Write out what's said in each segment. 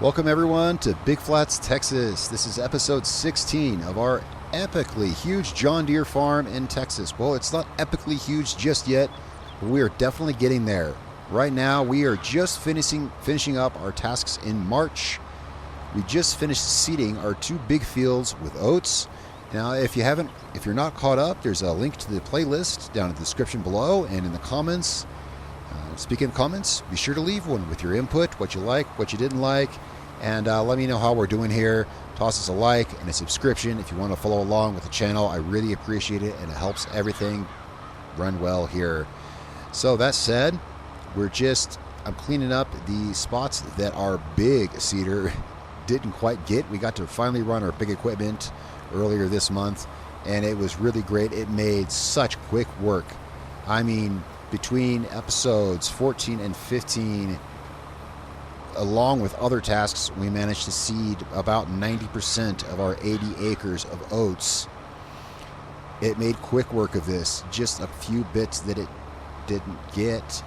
Welcome everyone to Big Flats, Texas. This is episode 16 of our epically huge John Deere farm in Texas. Well, it's not epically huge just yet, but we are definitely getting there. Right now, we are just finishing up our tasks in March. We just finished seeding our two big fields with oats. Now, if you're not caught up, there's a link to the playlist down in the description below and in the comments. Speaking of comments, be sure to leave one with your input, what you like, what you didn't like, and let me know how we're doing here. Toss us a like and a subscription if you want to follow along with the channel. I really appreciate it, and it helps everything run well here. So that said, I'm cleaning up the spots that our big seeder didn't quite get. We got to finally run our big equipment earlier this month, and it was really great. It made such quick work. I mean, between episodes 14 and 15, along with other tasks, we managed to seed about 90% of our 80 acres of oats. It made quick work of this, just a few bits that it didn't get.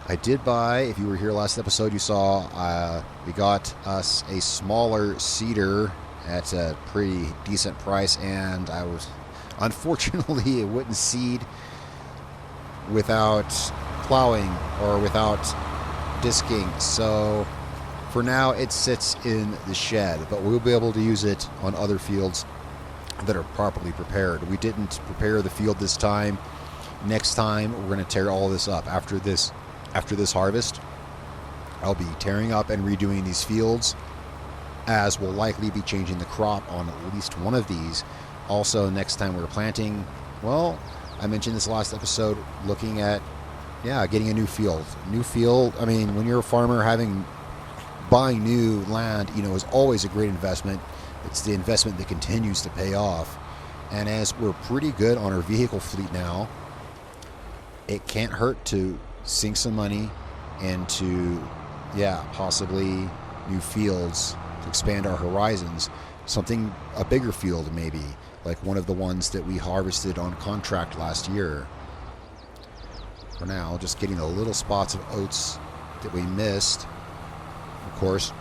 I did buy, if you were here last episode, you saw we got us a smaller seeder at a pretty decent price, and unfortunately, it wouldn't seed without plowing or without disking. So for now it sits in the shed, but we'll be able to use it on other fields that are properly prepared. We didn't prepare the field this time. Next time we're going to tear all this up. After this harvest, I'll be tearing up and redoing these fields, as we'll likely be changing the crop on at least one of these. Also, next time we're planting, well, I mentioned this last episode, looking at, getting a new field. I mean, when you're a farmer, buying new land, is always a great investment. It's the investment that continues to pay off. And as we're pretty good on our vehicle fleet now, it can't hurt to sink some money into, possibly new fields to expand our horizons. A bigger field maybe, like one of the ones that we harvested on contract last year. For now, just getting the little spots of oats that we missed. Of course,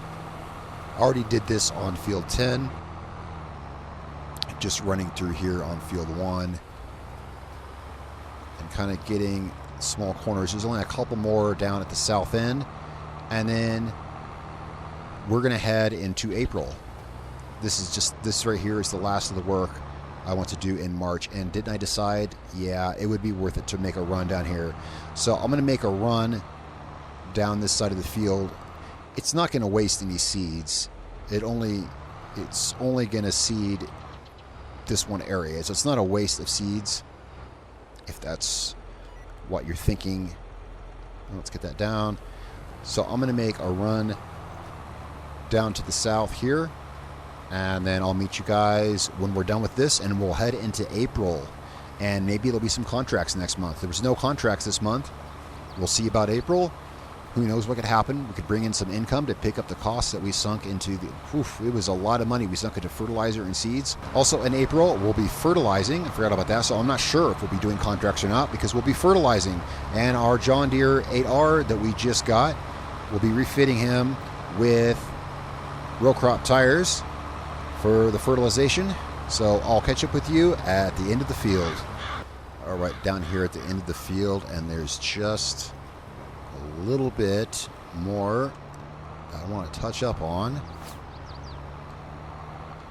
already did this on field 10. Just running through here on field 1 and kind of getting small corners. There's only a couple more down at the south end, and then we're going to head into April. This right here is the last of the work I want to do in March. And didn't I decide, it would be worth it to make a run down here. So I'm going to make a run down this side of the field. It's not going to waste any seeds. It's only going to seed this one area. So it's not a waste of seeds, if that's what you're thinking. Let's get that down. So I'm going to make a run down to the south here, and then I'll meet you guys when we're done with this, and we'll head into April, and maybe there'll be some contracts next month. There was no contracts this month. We'll see about April. Who knows what could happen. We could bring in some income to pick up the costs that we sunk into. It was a lot of money we sunk into fertilizer and seeds. Also in April, we'll be fertilizing. I forgot about that, so I'm not sure if we'll be doing contracts or not, because we'll be fertilizing. And our John Deere 8R that we just got, we'll be refitting him with rowcrop tires for the fertilization. So I'll catch up with you at the end of the field. All right, down here at the end of the field, and there's just a little bit more I want to touch up on,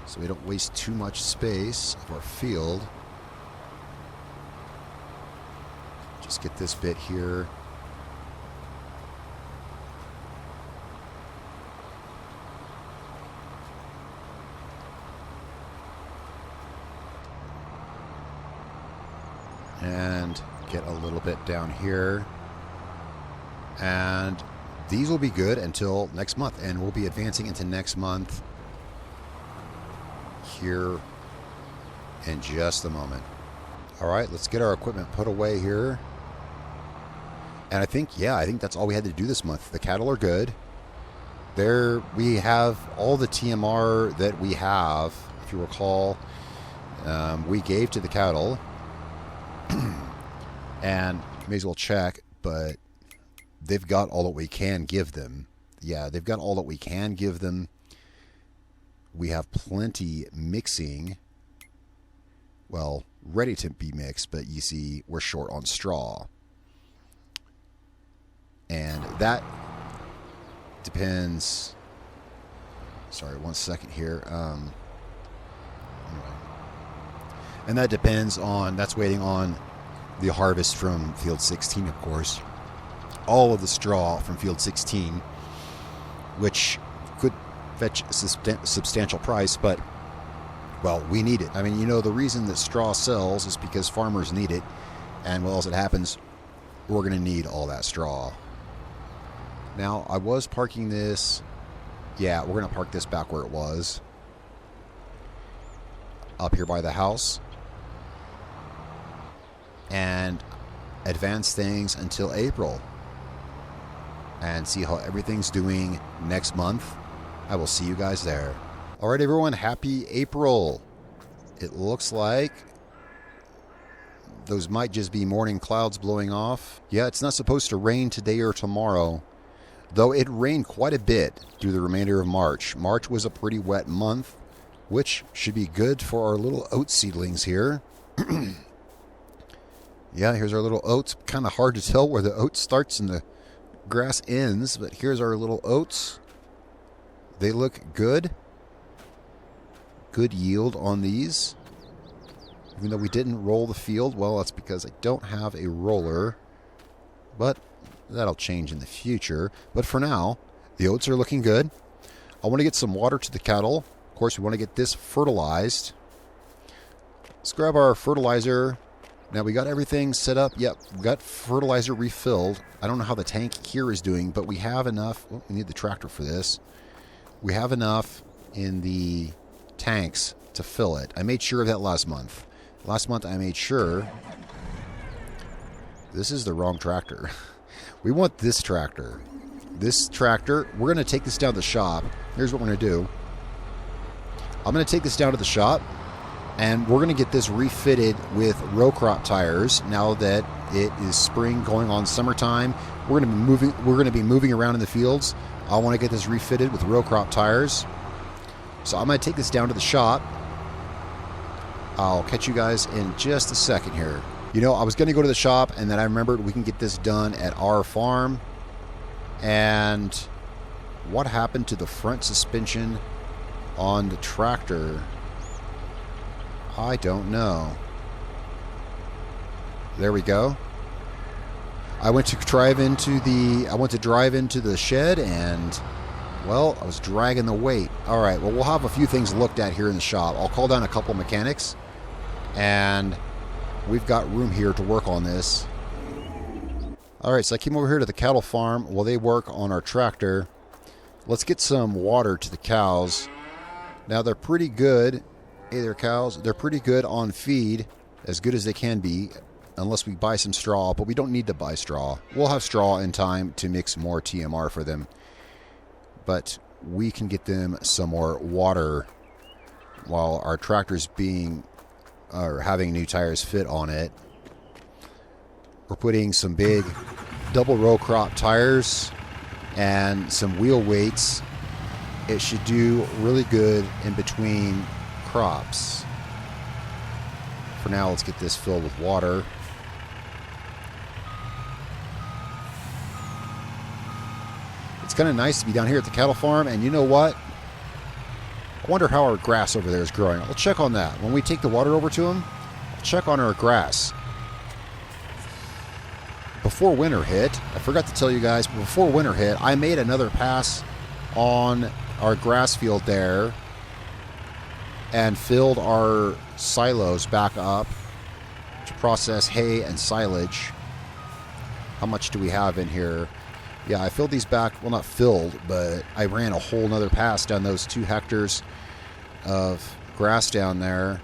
so we don't waste too much space of our field. Just get this bit here. And get a little bit down here. And these will be good until next month, and we'll be advancing into next month here in just a moment. All right, let's get our equipment put away here. And I think that's all we had to do this month. The cattle are good. There we have all the TMR that we have. If you recall, we gave to the cattle. And may as well check, but they've got all that we can give them. yeah, they've got all that we can give them. We have plenty mixing. Well, ready to be mixed, but you see, we're short on straw. And that depends. Sorry, 1 second here. And that depends on, that's waiting on the harvest from field 16, of course. All of the straw from field 16, which could fetch a substantial price, but, well, we need it. I mean, you know, the reason that straw sells is because farmers need it. And, well, as it happens, we're going to need all that straw. Now, I was parking this. Yeah, we're going to park this back where it was. Up here by the house. And advance things until April. And see how everything's doing next month. I will see you guys there. All right, everyone. Happy April. It looks like those might just be morning clouds blowing off. Yeah, it's not supposed to rain today or tomorrow. Though it rained quite a bit through the remainder of March. March was a pretty wet month, which should be good for our little oat seedlings here. Yeah, here's our little oats. Kind of hard to tell where the oat starts and the grass ends, but here's our little oats. They look good. Good yield on these. Even though we didn't roll the field, well, that's because I don't have a roller. But that'll change in the future. But for now, the oats are looking good. I want to get some water to the cattle. Of course, we want to get this fertilized. Let's grab our fertilizer. Now, we got everything set up. Yep, we got fertilizer refilled. I don't know how the tank here is doing, but we have enough. Oh, we need the tractor for this. We have enough in the tanks to fill it. I made sure of that last month. Last month, I made sure. This is the wrong tractor. We want this tractor. This tractor, we're going to take this down to the shop. Here's what we're going to do. I'm going to take this down to the shop, and we're going to get this refitted with row crop tires. Now that it is spring going on summertime, we're going to be moving around in the fields. I want to get this refitted with row crop tires. So I'm going to take this down to the shop. I'll catch you guys in just a second here. You know, I was going to go to the shop, and then I remembered we can get this done at our farm. And what happened to the front suspension on the tractor? I don't know. There we go. I went to drive into the shed, and, well, I was dragging the weight. All right, well, we'll have a few things looked at here in the shop. I'll call down a couple mechanics, and we've got room here to work on this. All right, so I came over here to the cattle farm while they work on our tractor. Let's get some water to the cows. Now, they're pretty good. Hey there, cows. They're pretty good on feed, as good as they can be, unless we buy some straw, but we don't need to buy straw. We'll have straw in time to mix more TMR for them, but we can get them some more water while our tractor's having new tires fit on it. We're putting some big double row crop tires and some wheel weights. It should do really good in between crops. For now, let's get this filled with water. It's kind of nice to be down here at the cattle farm, and you know what? I wonder how our grass over there is growing. I'll check on that. When we take the water over to them, I'll check on our grass. Before winter hit, I forgot to tell you guys, but before winter hit, I made another pass on our grass field there and filled our silos back up to process hay and silage. How much do we have in here? Yeah, I filled these back. Well, not filled, but I ran a whole nother pass down those 2 hectares of grass down there.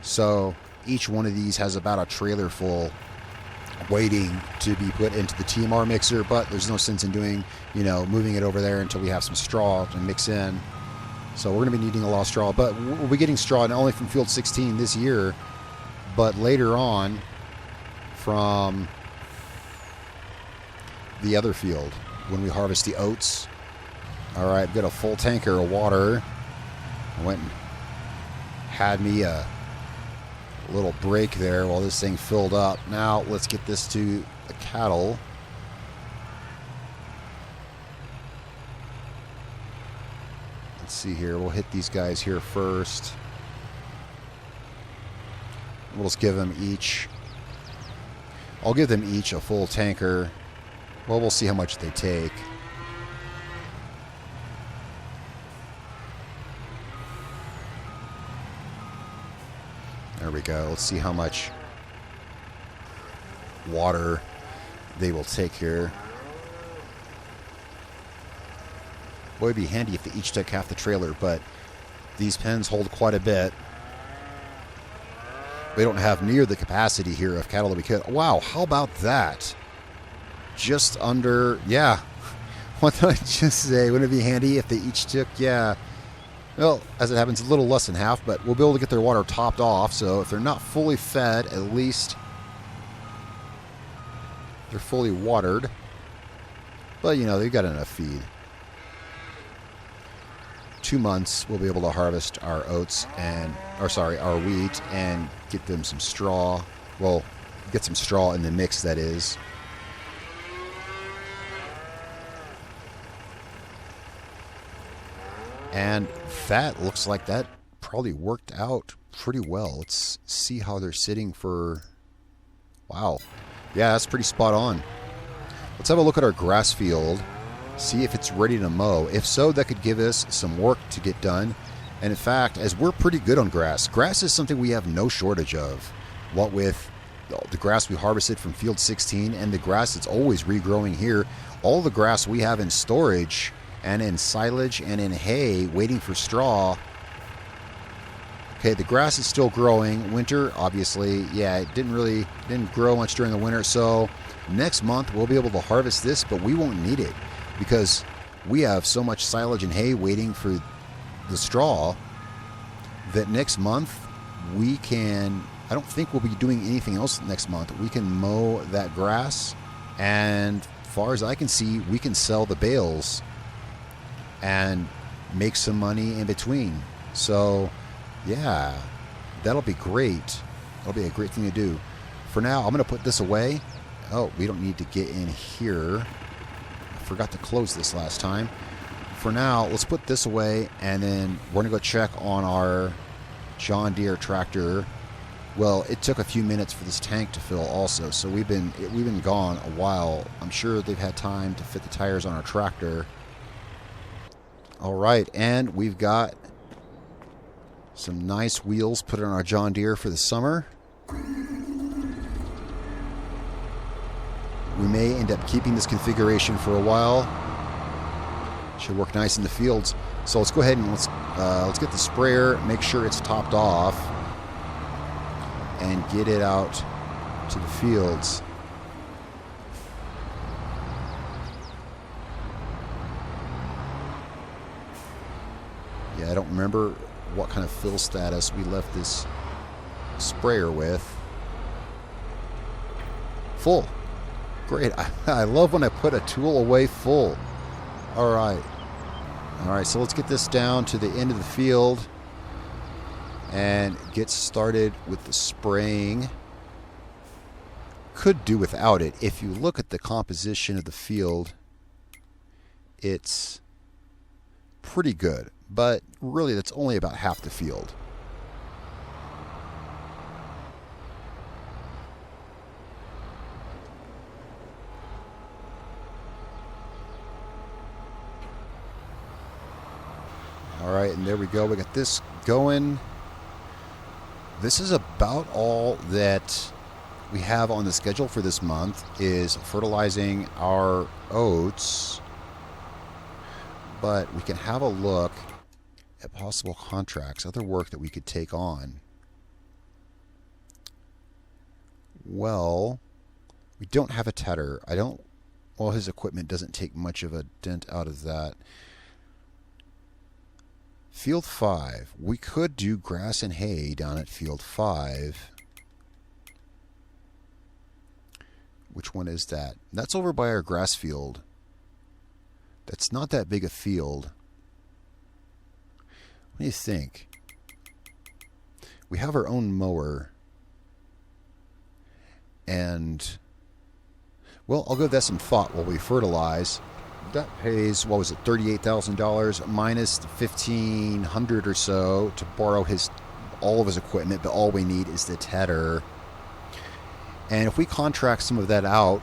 So each one of these has about a trailer full waiting to be put into the TMR mixer, but there's no sense in doing, moving it over there until we have some straw to mix in. So we're going to be needing a lot of straw, but we'll be getting straw not only from field 16 this year, but later on from the other field. when we harvest the oats. All right, got a full tanker of water. I went and had me a little break there while this thing filled up. Now let's get this to the cattle. Let's see here. We'll hit these guys here first. We'll just give them each. I'll give them each a full tanker. Well, we'll see how much they take. There we go. Let's see how much water they will take here. Boy, it'd be handy if they each took half the trailer, but these pens hold quite a bit. We don't have near the capacity here of cattle that we could. Wow, how about that? Just under, yeah. What did I just say? Wouldn't it be handy if they each took, yeah. Well, as it happens, a little less than half, but we'll be able to get their water topped off. So if they're not fully fed, at least they're fully watered. But, you know, they've got enough feed. 2 months, we'll be able to harvest our oats and, our wheat and get them some straw. Well, get some straw in the mix, that is. And that looks like that probably worked out pretty well. Let's see how they're sitting for... Wow. Yeah, that's pretty spot on. Let's have a look at our grass field. See if it's ready to mow. If so, that could give us some work to get done. And in fact, as we're pretty good on grass, grass is something we have no shortage of. What with the grass we harvested from field 16 and the grass that's always regrowing here, all the grass we have in storage and in silage and in hay waiting for straw. Okay, the grass is still growing. Winter, obviously, yeah, it didn't grow much during the winter. So next month we'll be able to harvest this, but we won't need it because we have so much silage and hay waiting for the straw that next month we can, I don't think we'll be doing anything else next month. We can mow that grass, and as far as I can see, we can sell the bales and make some money in between. So yeah, that'll be great. That'll be a great thing to do. For now, I'm going to put this away. Oh, we don't need to get in here. I forgot to close this last time. For now, let's put this away, and then we're going to go check on our John Deere tractor. Well, it took a few minutes for this tank to fill also, so we've been gone a while. I'm sure they've had time to fit the tires on our tractor. All right, and we've got some nice wheels put on our John Deere for the summer. We may end up keeping this configuration for a while. Should work nice in the fields. So let's go ahead and let's get the sprayer, make sure it's topped off, and get it out to the fields. Yeah, I don't remember what kind of fill status we left this sprayer with. Full. Great. I love when I put a tool away full. All right. All right, so let's get this down to the end of the field and get started with the spraying. Could do without it. If you look at the composition of the field, it's pretty good. But really, that's only about half the field. All right, and there we go. We got this going. This is about all that we have on the schedule for this month, is fertilizing our oats. But we can have a look at possible contracts, other work that we could take on. Well, we don't have a tedder. Well, his equipment doesn't take much of a dent out of that. Field 5. We could do grass and hay down at Field 5. Which one is that? That's over by our grass field. That's not that big a field. What do you think? We have our own mower. And, well, I'll give that some thought while we fertilize. That pays, what was it, $38,000 minus the $1,500 or so to borrow all of his equipment, but all we need is the tedder. And if we contract some of that out,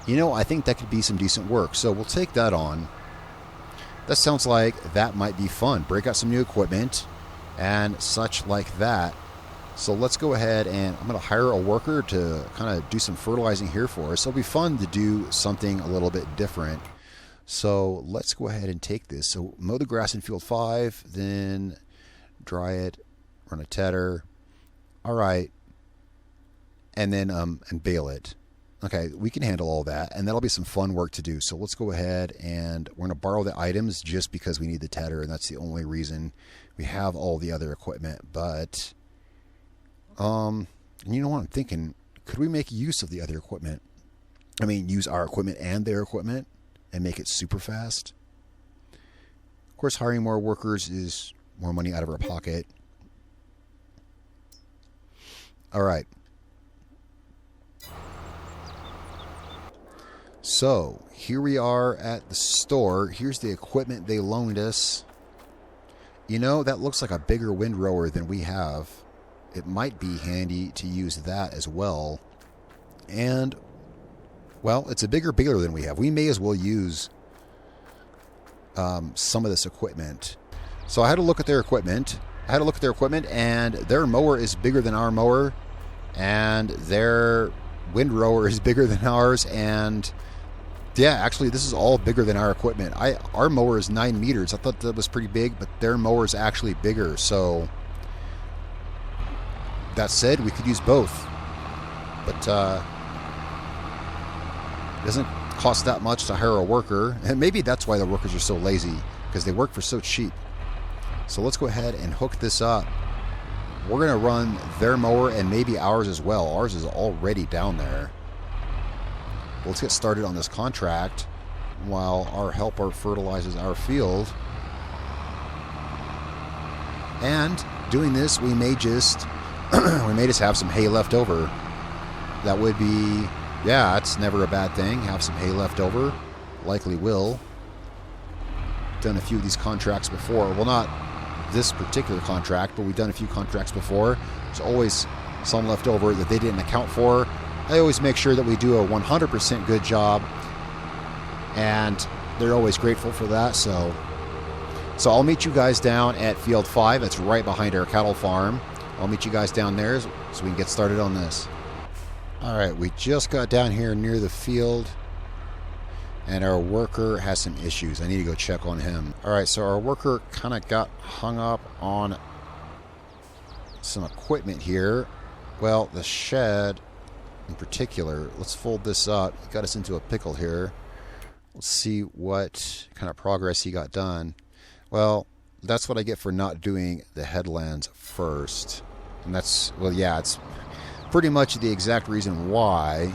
you know, I think that could be some decent work. So we'll take that on. That sounds like that might be fun. Break out some new equipment and such like that. So let's go ahead and I'm going to hire a worker to kind of do some fertilizing here for us. It'll be fun to do something a little bit different. So let's go ahead and take this. So mow the grass in field 5, then dry it, run a tedder. All right. And then and bale it. Okay, we can handle all that, and that'll be some fun work to do. So let's go ahead and we're going to borrow the items just because we need the tedder, and that's the only reason we have all the other equipment. But, and you know what I'm thinking? Could we make use of the other equipment? I mean, use our equipment and their equipment and make it super fast? Of course, hiring more workers is more money out of our pocket. All right. So, here we are at the store. Here's the equipment they loaned us. You know, that looks like a bigger windrower than we have. It might be handy to use that as well. And, well, it's a bigger baler than we have. We may as well use some of this equipment. So I had to look at their equipment. And their mower is bigger than our mower. And their windrower is bigger than ours. And yeah, actually, this is all bigger than our equipment. Our mower is 9 meters. I thought that was pretty big, but their mower is actually bigger. So that said, we could use both. But it doesn't cost that much to hire a worker. And maybe that's why the workers are so lazy, because they work for so cheap. So let's go ahead and hook this up. We're going to run their mower and maybe ours as well. Ours is already down there. Let's get started on this contract while our helper fertilizes our field. And doing this, we may just have some hay left over. That would be, yeah, it's never a bad thing. Have some hay left over. Likely will. Done a few of these contracts before. Well, not this particular contract, but we've done a few contracts before. There's always some left over that they didn't account for. I always make sure that we do a 100% good job, and they're always grateful for that. So I'll meet you guys down at field 5. It's right behind our cattle farm. I'll meet you guys down there so we can get started on this. All right, we just got down here near the field, and our worker has some issues. I need to go check on him. All right, so our worker kind of got hung up on some equipment here. Well, the shed in particular. Let's fold this up. He got us into a pickle here. Let's see what kind of progress he got done. Well, that's what I get for not doing the headlands first. And that's, well, yeah, it's pretty much the exact reason why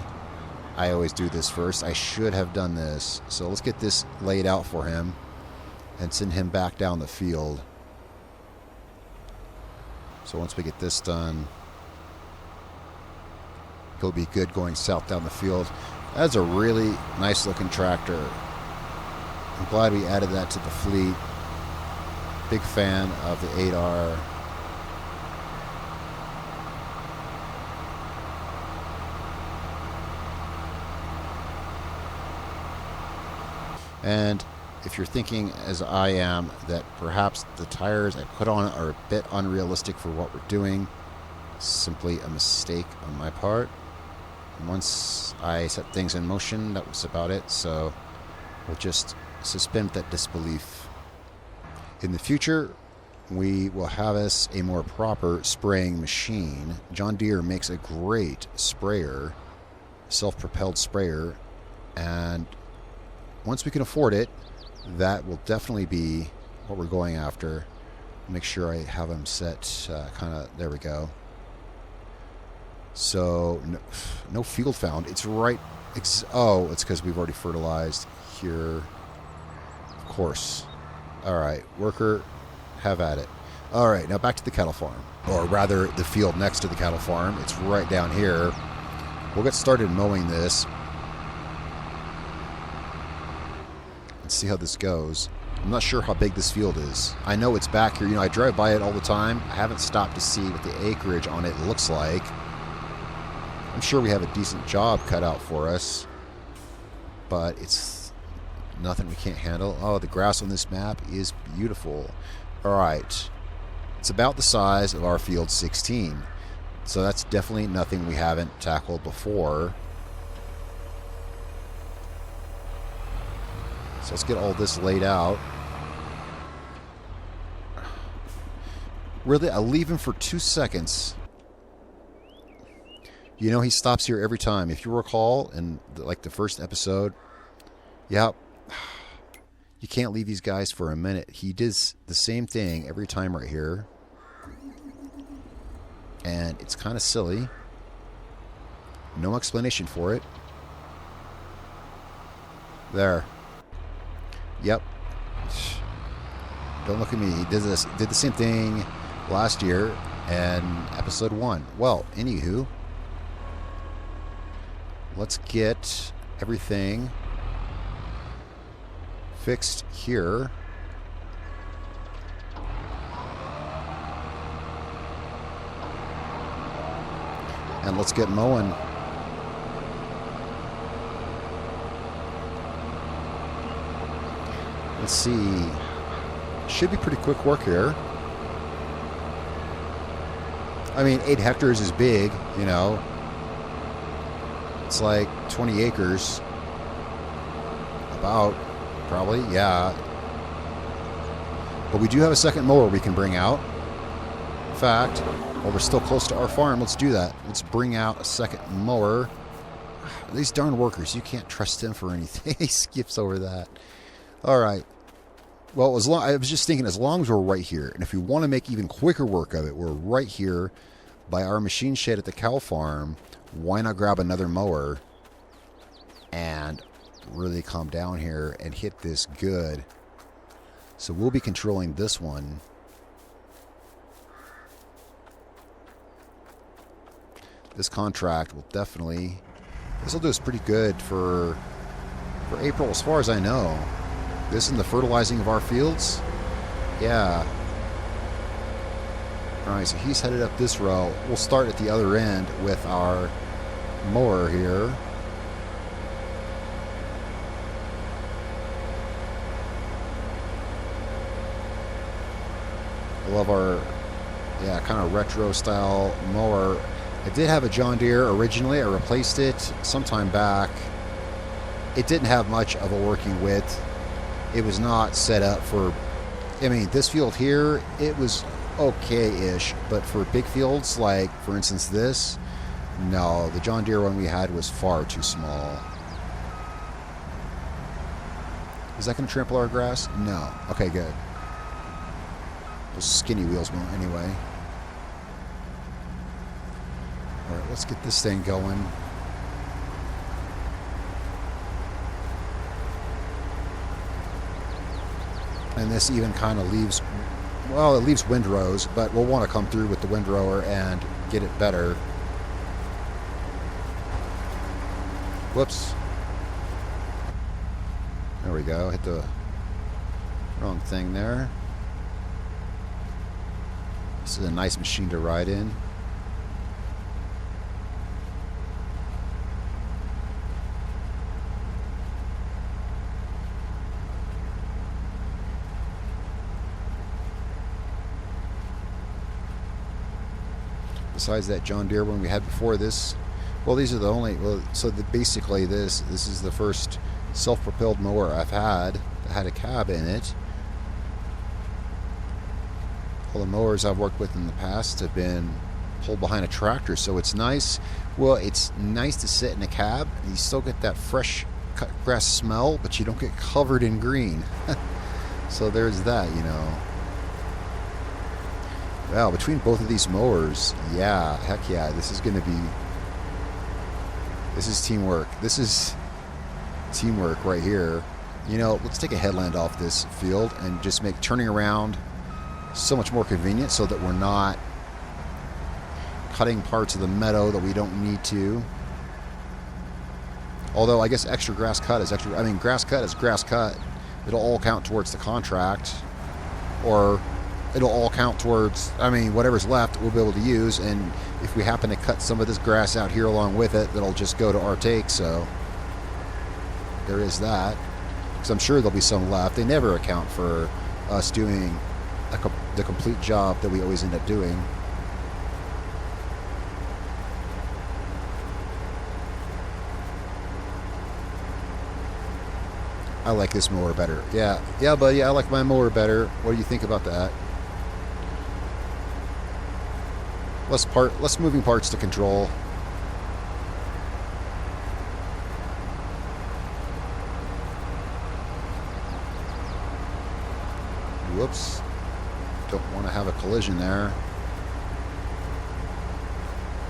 I always do this first. I should have done this. So let's get this laid out for him and send him back down the field. So once we get this done, he'll be good going south down the field. That's a really nice looking tractor. I'm glad we added that to the fleet. Big fan of the 8R. And if you're thinking, as I am, that perhaps the tires I put on are a bit unrealistic for what we're doing, simply a mistake on my part. And once I set things in motion, that was about it. So we'll just suspend that disbelief. In the future, we will have us a more proper spraying machine. John Deere makes a great sprayer, self-propelled sprayer, and once we can afford it, that will definitely be what we're going after. Make sure I have them set kind of, there we go. So no field found. It's right, oh, it's because we've already fertilized here. course. All right, worker, have at it. All right, now back to the cattle farm. Or rather, the field next to the cattle farm. It's right down here. We'll get started mowing this. Let's see how this goes. I'm not sure how big this field is. I know it's back here. You know, I drive by it all the time. I haven't stopped to see what the acreage on it looks like. I'm sure we have a decent job cut out for us. But it's nothing we can't handle. Oh, the grass on this map is beautiful. All right. It's about the size of our field 16. So that's definitely nothing we haven't tackled before. So let's get all this laid out. Really, I'll leave him for 2 seconds. You know, he stops here every time. If you recall, in like the first episode, yep, you can't leave these guys for a minute. He does the same thing every time right here. And it's kind of silly. No explanation for it. There. Yep. Don't look at me. He did the same thing last year and episode 1. Well, anywho, let's get everything fixed here. And let's get mowing. Let's see. Should be pretty quick work here. I mean, 8 hectares is big, you know. It's like 20 acres. About, probably, yeah. But we do have a second mower we can bring out. In fact, while we're still close to our farm, let's do that. Let's bring out a second mower. These darn workers, you can't trust them for anything. He skips over that. All right. Well, I was just thinking, as long as we're right here, and if we want to make even quicker work of it, we're right here by our machine shed at the cow farm. Why not grab another mower and really calm down here and hit this good? So we'll be controlling this one. This contract will definitely... This will do us pretty good for April, as far as I know. This and the fertilizing of our fields. Yeah. Alright, so he's headed up this row. We'll start at the other end with our mower here. I love our, yeah, kind of retro style mower. I did have a John Deere originally. I replaced it sometime back. It didn't have much of a working width. It was not set up for, I mean, this field here, it was okay-ish, but for big fields, like, for instance, this, no, the John Deere one we had was far too small. Is that going to trample our grass? No. Okay, good. Those skinny wheels won't anyway. All right, let's get this thing going. And this even kind of leaves, well, it leaves windrows, but we'll want to come through with the windrower and get it better. Whoops. There we go. Hit the wrong thing there. This is a nice machine to ride in. Besides that John Deere one we had before this, well, these are the only, well, so basically this is the first self-propelled mower I've had that had a cab in it. All the mowers I've worked with in the past have been pulled behind a tractor, so it's nice. Well, it's nice to sit in a cab. You still get that fresh cut grass smell, but you don't get covered in green. So there's that, you know. Well, between both of these mowers, yeah, heck yeah, this is teamwork. This is teamwork right here. You know, let's take a headland off this field and just make turning around so much more convenient so that we're not cutting parts of the meadow that we don't need to. Although I guess extra grass cut is extra. I mean, grass cut is grass cut. It'll all count towards the contract, or it'll all count towards, I mean, whatever's left we'll be able to use. And if we happen to cut some of this grass out here along with it, that'll just go to our take. So there is that. Because I'm sure there'll be some left. They never account for us doing the complete job that we always end up doing. I like this mower better. Yeah, buddy, I like my mower better. What do you think about that? Less moving parts to control. Whoops. Don't want to have a collision there.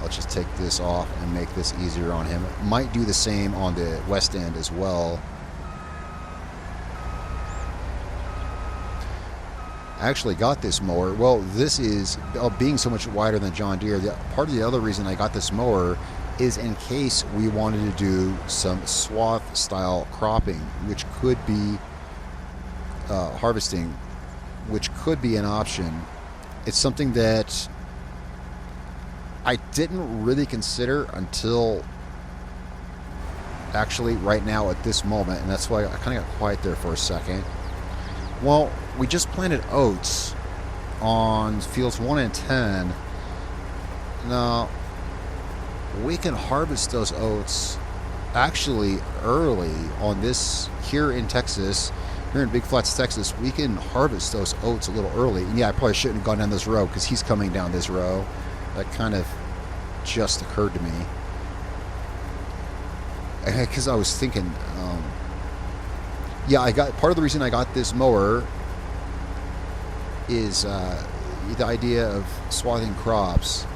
Let's just take this off and make this easier on him. Might do the same on the west end as well. I actually got this mower. Well, this is being so much wider than John Deere. Part of the other reason I got this mower is in case we wanted to do some swath style cropping, which could be harvesting, which could be an option. It's something that I didn't really consider until actually right now at this moment, and that's why I kind of got quiet there for a second. Well, we just planted oats on fields 1 and 10. Now, we can harvest those oats actually early on this here in Texas. Here in Big Flats, Texas, we can harvest those oats a little early. And yeah, I probably shouldn't have gone down this row because he's coming down this row. That kind of just occurred to me. Because I was thinking, yeah, I got part of the reason I got this mower is the idea of swathing crops,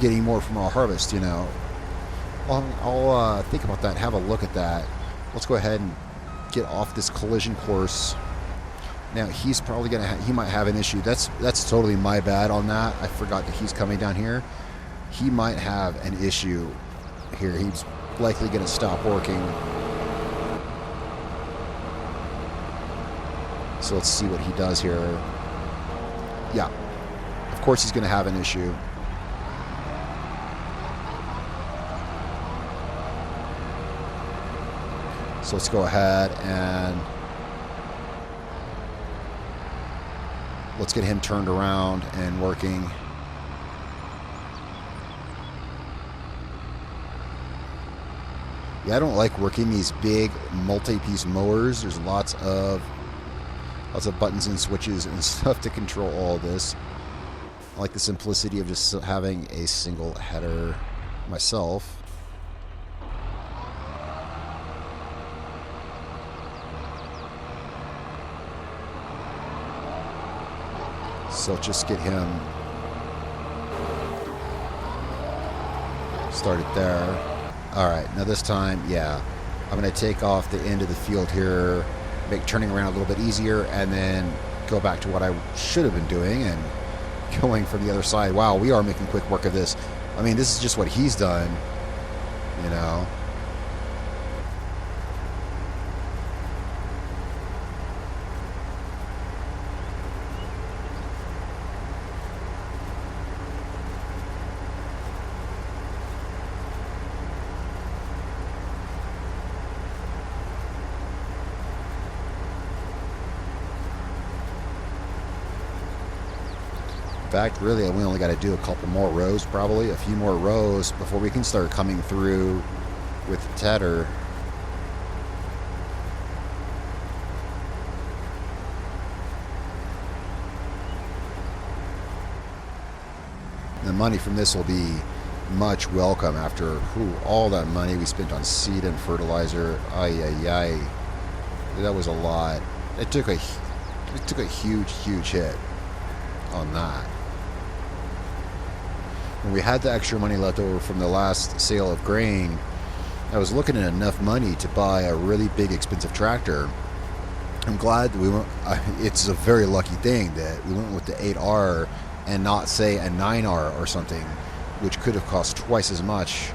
getting more from our harvest, you know. I'll think about that, have a look at that. Let's go ahead and get off this collision course. Now he's probably he might have an issue. That's totally my bad on that. I forgot that he's coming down here. He might have an issue here. He's likely going to stop working. So let's see what he does here. Yeah, of course he's going to have an issue. So let's go ahead and let's get him turned around and working. Yeah, I don't like working these big multi-piece mowers. There's lots of buttons and switches and stuff to control all of this. I like the simplicity of just having a single header myself. So just get him started there. All right, now this time, yeah, I'm going to take off the end of the field here, make turning around a little bit easier, and then go back to what I should have been doing and going from the other side. Wow, we are making quick work of this. I mean, this is just what he's done, you know. In fact, really, we only got to do a couple more rows, probably a few more rows before we can start coming through with the tedder. The money from this will be much welcome after all that money we spent on seed and fertilizer. That was a lot. It took a huge hit on that. When we had the extra money left over from the last sale of grain, I was looking at enough money to buy a really big expensive tractor. I'm glad that we went. It's a very lucky thing that we went with the 8R and not, say, a 9R or something, which could have cost twice as much,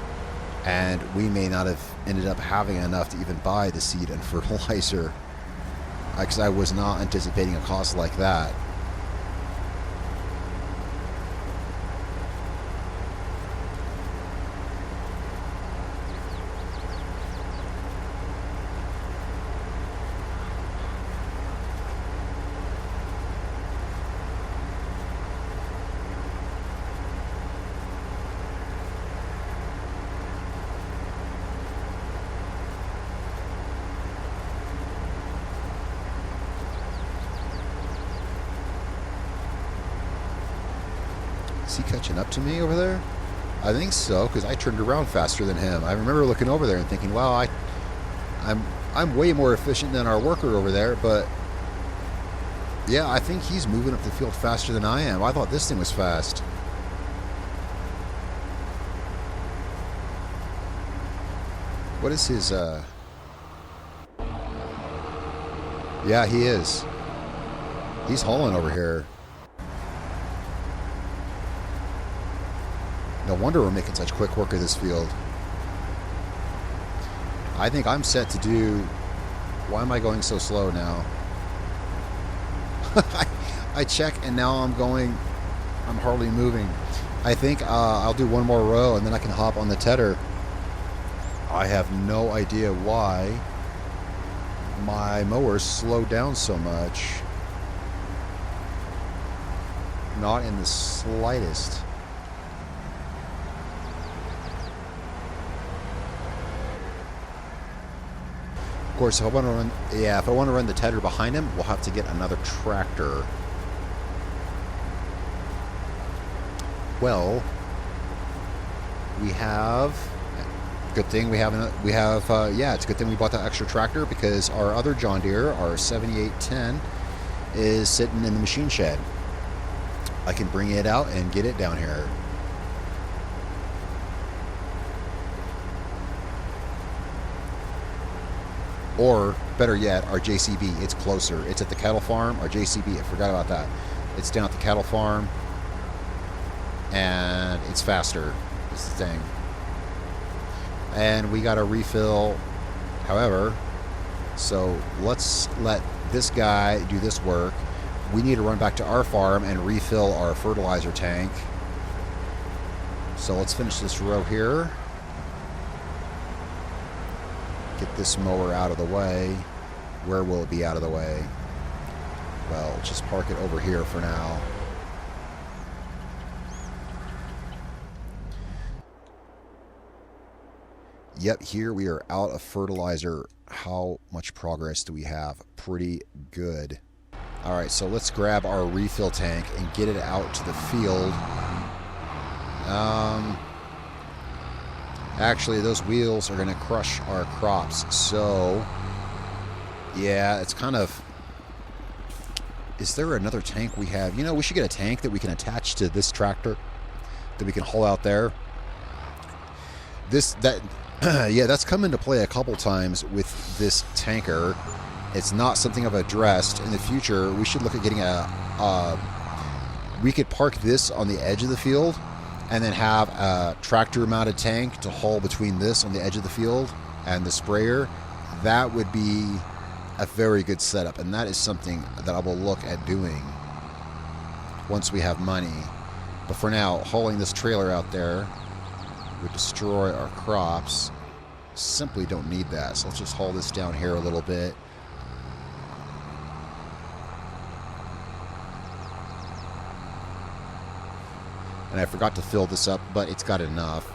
and we may not have ended up having enough to even buy the seed and fertilizer, because I was not anticipating a cost like that. Is he catching up to me over there? I think so, because I turned around faster than him. I remember looking over there and thinking, wow, I'm way more efficient than our worker over there, but yeah, I think he's moving up the field faster than I am. I thought this thing was fast. What is his, Yeah, he is. He's hauling over here. No wonder we're making such quick work of this field. I think I'm set to do... Why am I going so slow now? I check and now I'm hardly moving. I think I'll do one more row and then I can hop on the tedder. I have no idea why my mower slowed down so much. Not in the slightest. Of course, if I want to run, if I want to run the tedder behind him, we'll have to get another tractor. Well, we have. Good thing we have. Yeah, it's a good thing we bought that extra tractor, because our other John Deere, our 7810, is sitting in the machine shed. I can bring it out and get it down here. Or, better yet, our JCB. It's closer. It's at the cattle farm. Our JCB, I forgot about that. It's down at the cattle farm. And it's faster. Is the thing. And we got to refill, however. So, let's let this guy do this work. We need to run back to our farm and refill our fertilizer tank. So, let's finish this row here. Get this mower out of the way. Where will it be out of the way? Well, just park it over here for now. Yep, here we are out of fertilizer. How much progress do we have? Pretty good. Alright, so let's grab our refill tank and get it out to the field. Actually, those wheels are going to crush our crops. So, yeah, it's kind of... Is there another tank we have? You know, we should get a tank that we can attach to this tractor that we can haul out there. Yeah, that's come into play a couple times with this tanker. It's not something I've addressed. In the future, we should look at getting we could park this on the edge of the field and then have a tractor-mounted tank to haul between this on the edge of the field and the sprayer. That would be a very good setup, and that is something that I will look at doing once we have money. But for now, hauling this trailer out there would destroy our crops. Simply don't need that. So let's just haul this down here a little bit. And I forgot to fill this up, but it's got enough.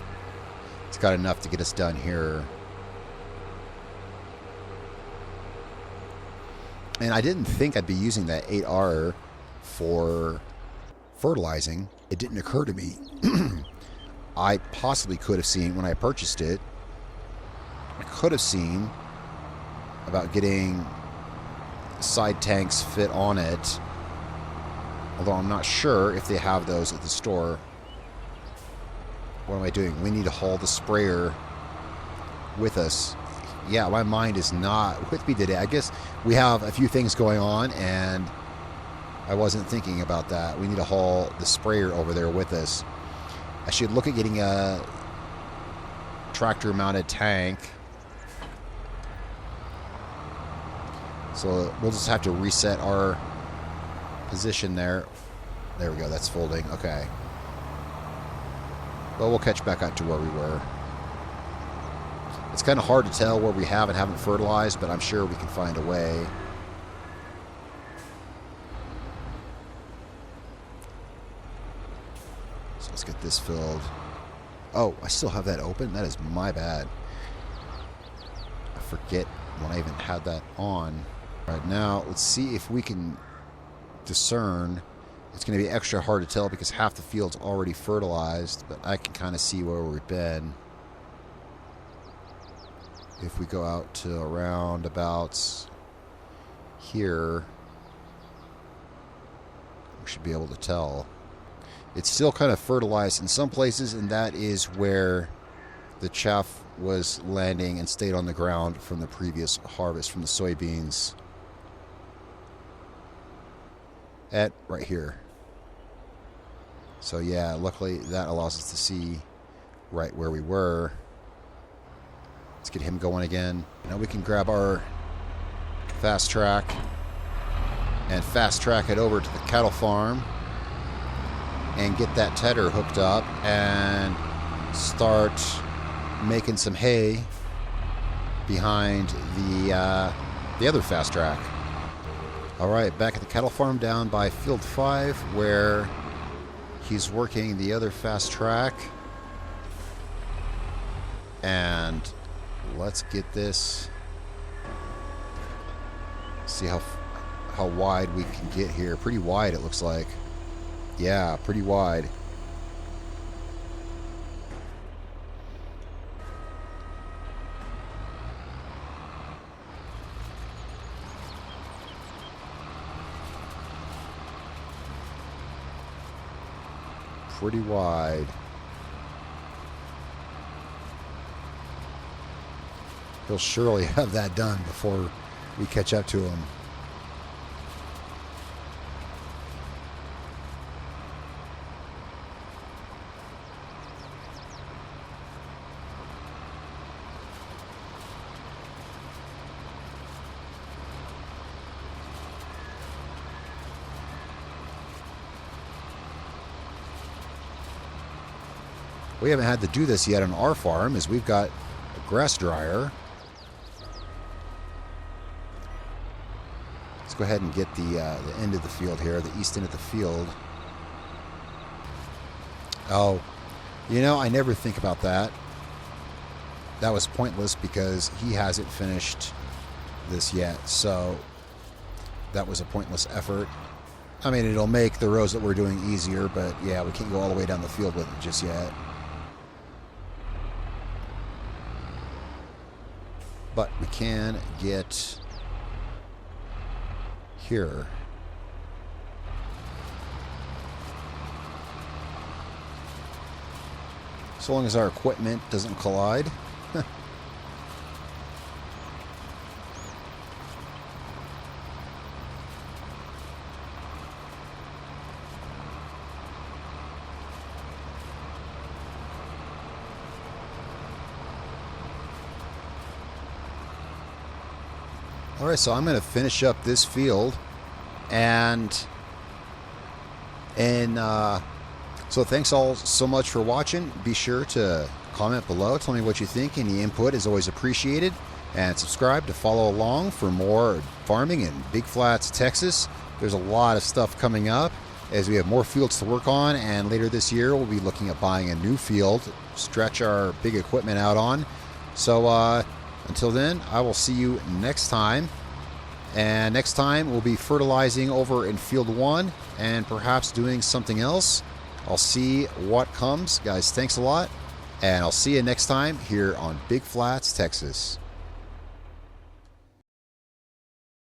It's got enough to get us done here. And I didn't think I'd be using that 8R for fertilizing. It didn't occur to me. I possibly could have seen when I purchased it. I could have seen about getting side tanks fit on it. Although I'm not sure if they have those at the store. What am I doing? We need to haul the sprayer with us. Yeah, my mind is not with me today. I guess we have a few things going on, and I wasn't thinking about that. We need to haul the sprayer over there with us. I should look at getting a tractor-mounted tank. So we'll just have to reset our position there. There we go. That's folding. Okay. Well, we'll catch back up to where we were. It's kind of hard to tell where we have and haven't fertilized, but I'm sure we can find a way. So let's get this filled. Oh, I still have that open? That is my bad. I forget when I even had that on. All right, now let's see if we can discern. It's going to be extra hard to tell because half the field's already fertilized, but I can kind of see where we've been. If we go out to around about here, we should be able to tell. It's still kind of fertilized in some places, and that is where the chaff was landing and stayed on the ground from the previous harvest from the soybeans. At right here. So yeah, luckily that allows us to see right where we were. Let's get him going again. Now we can grab our fast track and fast track it over to the cattle farm and get that tedder hooked up and start making some hay behind the other fast track. All right, back at the cattle farm down by field 5 where he's working the other fast track. And let's get this. See how wide we can get here. Pretty wide, it looks like. Yeah, pretty wide. Pretty wide. He'll surely have that done before we catch up to him. We haven't had to do this yet on our farm as we've got a grass dryer. Let's go ahead and get the end of the field here, the east end of the field. Oh, you know, I never think about that. That was pointless because he hasn't finished this yet, so that was a pointless effort. I mean, it'll make the rows that we're doing easier, but yeah, we can't go all the way down the field with it just yet. But we can get here. So long as our equipment doesn't collide. All right, so I'm going to finish up this field, and so thanks all so much for watching. Be sure to comment below, tell me what you think. Any input is always appreciated, and subscribe to follow along for more farming in Big Flats, Texas. There's a lot of stuff coming up as we have more fields to work on, and later this year we'll be looking at buying a new field, stretch our big equipment out on. So until then, I will see you next time. And next time, we'll be fertilizing over in field 1 and perhaps doing something else. I'll see what comes. Guys, thanks a lot. And I'll see you next time here on Big Flats, Texas.